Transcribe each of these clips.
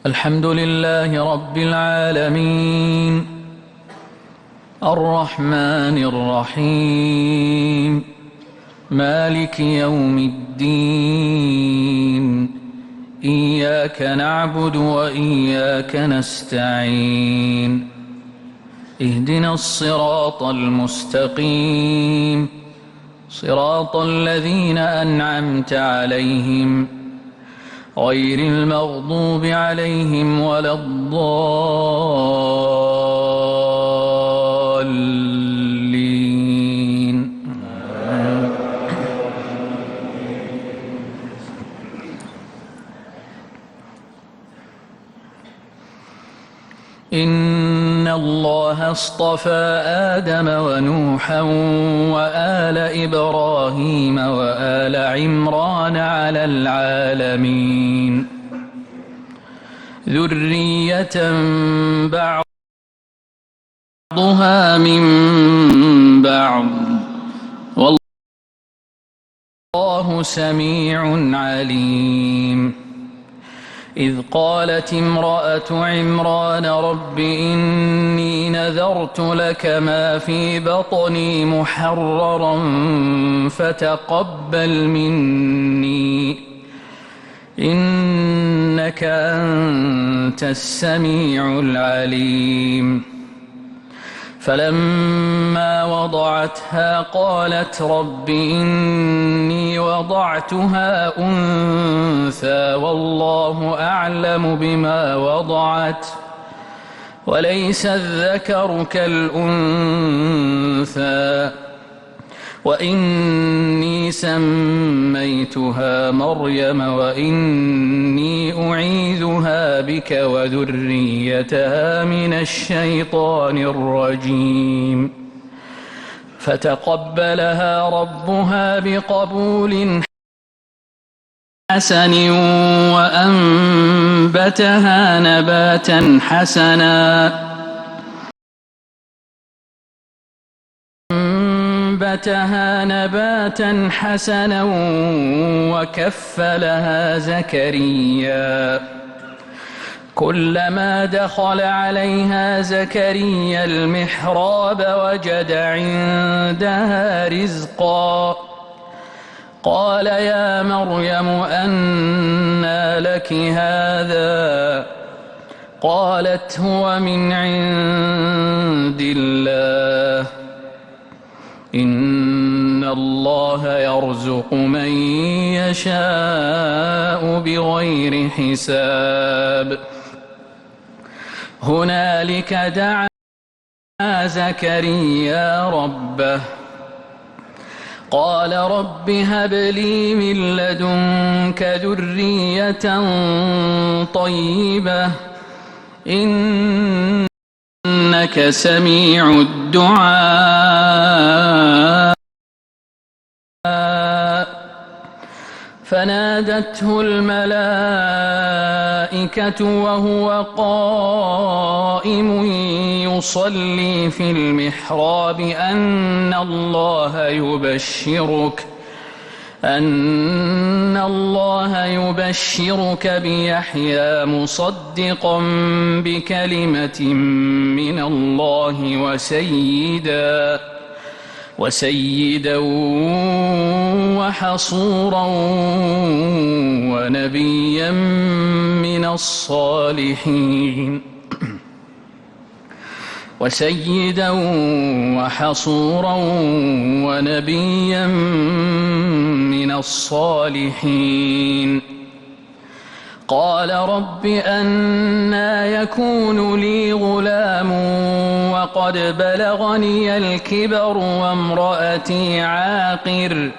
الحمد لله رب العالمين الرحمن الرحيم مالك يوم الدين إياك نعبد وإياك نستعين اهدنا الصراط المستقيم صراط الذين أنعمت عليهم غير المغضوب عليهم ولا الضالين. إن الله اصطفى آدم ونوحا وآل إبراهيم وآل عمران على العالمين ذرية بعضها من بعض والله سميع عليم. إذ قالت امرأة عمران رب إني نذرت لك ما في بطني محررا فتقبل مني إنك أنت السميع العليم. فلما وضعتها قالت رب إني وضعتها أنثى والله أعلم بما وضعت وليس الذكر كالأنثى وإني سميتها مريم وإني أعيذها بك وذريتها من الشيطان الرجيم. فتقبلها ربها بقبول حسن وأنبتها نباتا حسنا وكفلها زكريا. كلما دخل عليها زكريا المحراب وجد عندها رزقا قال يا مريم أنى لك هذا قالت هو من عند الله إن الله يرزق من يشاء بغير حساب. هنالك دعا زكريا ربه قال رب هب لي من لدنك ذرية طيبة إنك سميع الدعاء. فنادته الملائكة وهو قائم يصلي في المحراب أن الله يبشرك بيحيى مصدقا بكلمة من الله وسيدا وحصورا ونبيا من الصالحين. قال رب أنى يكون لي غلام وقد بلغني الكبر وامرأتي عاقر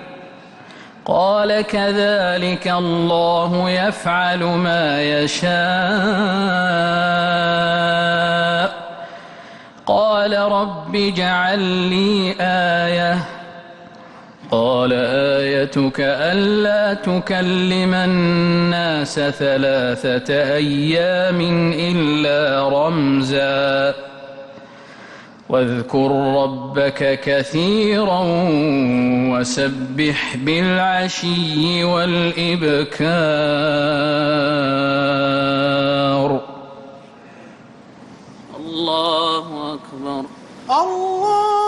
قال كذلك الله يفعل ما يشاء. قال رب اجعل لي آية قال آيتك ألا تكلم الناس 3 أيام إلا رمزا واذكر ربك كثيرا وسبح بالعشي والإبكار. الله أكبر. الله